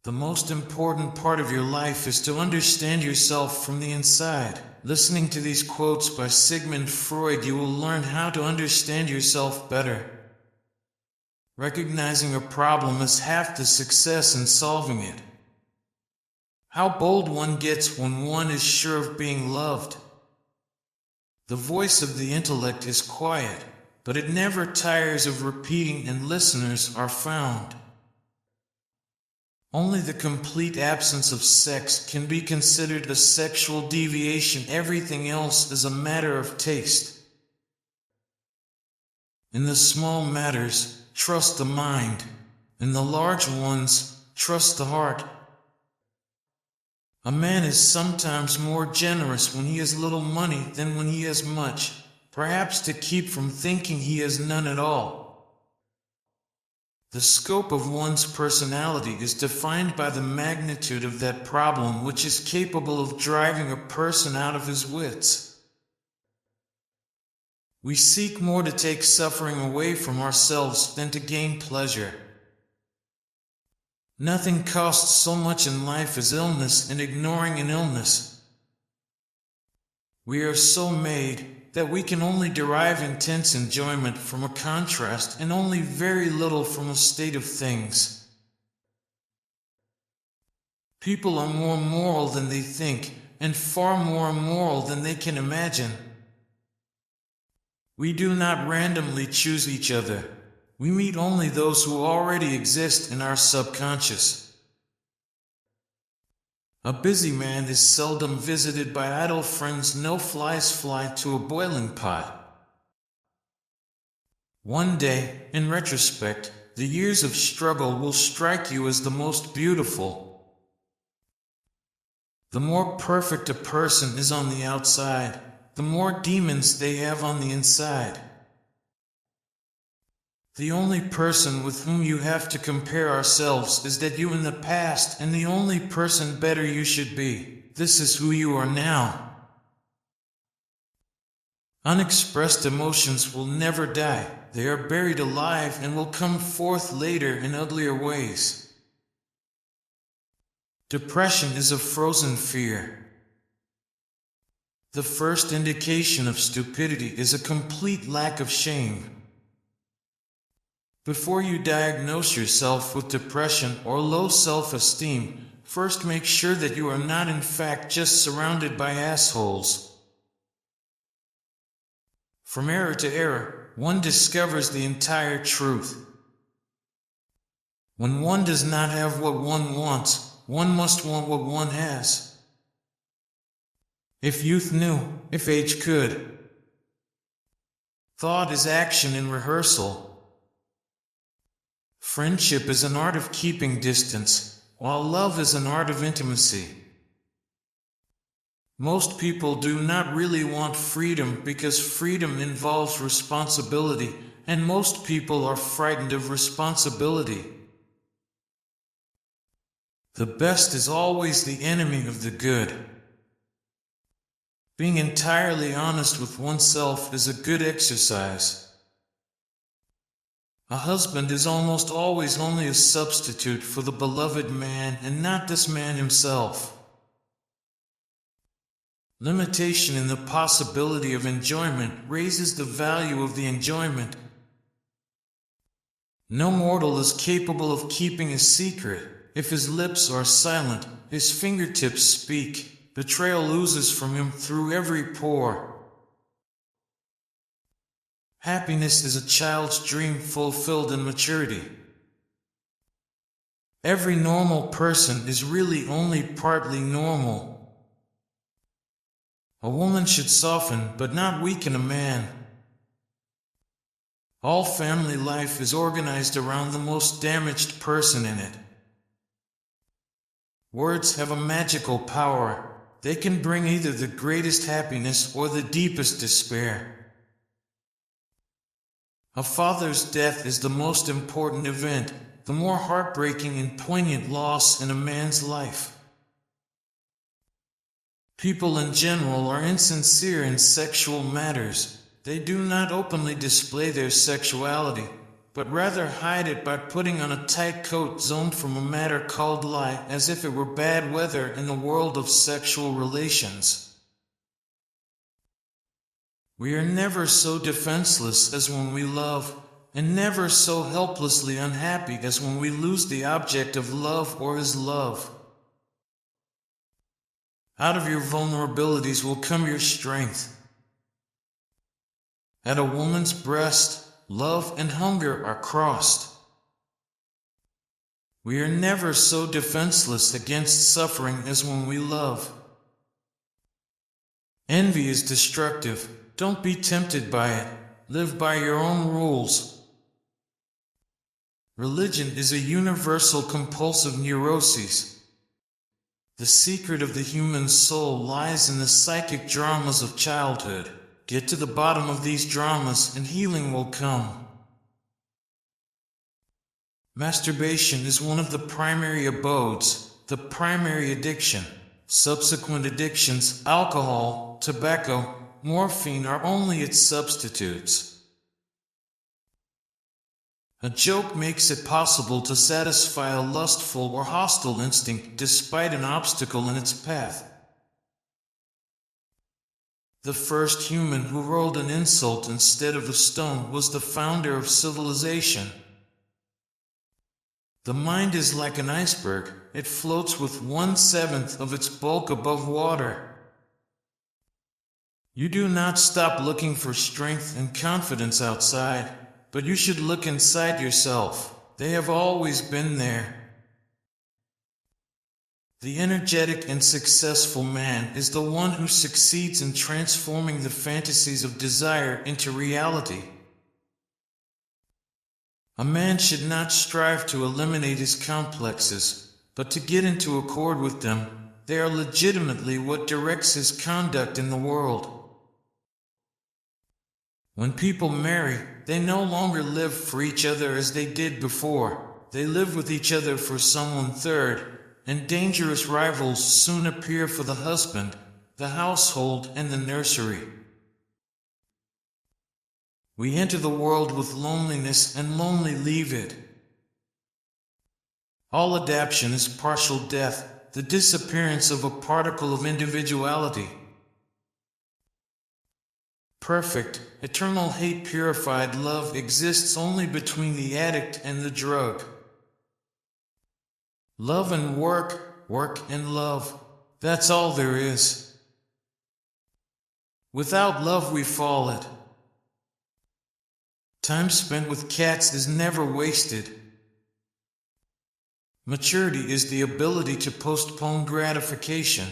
The most important part of your life is to understand yourself from the inside. Listening to these quotes by Sigmund Freud, you will learn how to understand yourself better. Recognizing a problem is half the success in solving it. How bold one gets when one is sure of being loved. The voice of the intellect is quiet, but it never tires of repeating, and listeners are found. Only the complete absence of sex can be considered a sexual deviation. Everything else is a matter of taste. In the small matters, trust the mind. In the large ones, trust the heart. A man is sometimes more generous when he has little money than when he has much, perhaps to keep from thinking he has none at all. The scope of one's personality is defined by the magnitude of that problem which is capable of driving a person out of his wits. We seek more to take suffering away from ourselves than to gain pleasure. Nothing costs so much in life as illness and ignoring an illness. We are so made that we can only derive intense enjoyment from a contrast and only very little from a state of things. People are more moral than they think, and far more immoral than they can imagine. We do not randomly choose each other. We meet only those who already exist in our subconscious. A busy man is seldom visited by idle friends. No flies fly to a boiling pot. One day, in retrospect, the years of struggle will strike you as the most beautiful. The more perfect a person is on the outside, the more demons they have on the inside. The only person with whom you have to compare ourselves is that you in the past, and the only person better you should be. This is who you are now. Unexpressed emotions will never die. They are buried alive and will come forth later in uglier ways. Depression is a frozen fear. The first indication of stupidity is a complete lack of shame. Before you diagnose yourself with depression or low self-esteem, first make sure that you are not in fact just surrounded by assholes. From error to error, one discovers the entire truth. When one does not have what one wants, one must want what one has. If youth knew, if age could. Thought is action in rehearsal. Friendship is an art of keeping distance, while love is an art of intimacy. Most people do not really want freedom because freedom involves responsibility, and most people are frightened of responsibility. The best is always the enemy of the good. Being entirely honest with oneself is a good exercise. A husband is almost always only a substitute for the beloved man and not this man himself. Limitation in the possibility of enjoyment raises the value of the enjoyment. No mortal is capable of keeping a secret. If his lips are silent, his fingertips speak. Betrayal oozes from him through every pore. Happiness is a child's dream fulfilled in maturity. Every normal person is really only partly normal. A woman should soften but not weaken a man. All family life is organized around the most damaged person in it. Words have a magical power. They can bring either the greatest happiness or the deepest despair. A father's death is the most important event, the more heartbreaking and poignant loss in a man's life. People in general are insincere in sexual matters. They do not openly display their sexuality, but rather hide it by putting on a tight coat zoned from a matter called lie, as if it were bad weather in the world of sexual relations. We are never so defenseless as when we love, and never so helplessly unhappy as when we lose the object of love or his love. Out of your vulnerabilities will come your strength. At a woman's breast, love and hunger are crossed. We are never so defenseless against suffering as when we love. Envy is destructive. Don't be tempted by it. Live by your own rules. Religion is a universal compulsive neuroses. The secret of the human soul lies in the psychic dramas of childhood. Get to the bottom of these dramas and healing will come. Masturbation is one of the primary abodes, the primary addiction. Subsequent addictions, alcohol, tobacco, morphine are only its substitutes. A joke makes it possible to satisfy a lustful or hostile instinct despite an obstacle in its path. The first human who rolled an insult instead of a stone was the founder of civilization. The mind is like an iceberg. It floats with 1/7 of its bulk above water. You do not stop looking for strength and confidence outside, but you should look inside yourself. They have always been there. The energetic and successful man is the one who succeeds in transforming the fantasies of desire into reality. A man should not strive to eliminate his complexes, but to get into accord with them. They are legitimately what directs his conduct in the world. When people marry, they no longer live for each other as they did before. They live with each other for someone third, and dangerous rivals soon appear for the husband, the household, and the nursery. We enter the world with loneliness and lonely leave it. All adaptation is partial death, the disappearance of a particle of individuality. Perfect, eternal hate-purified love exists only between the addict and the drug. Love and work, work and love. That's all there is. Without love we fall it. Time spent with cats is never wasted. Maturity is the ability to postpone gratification.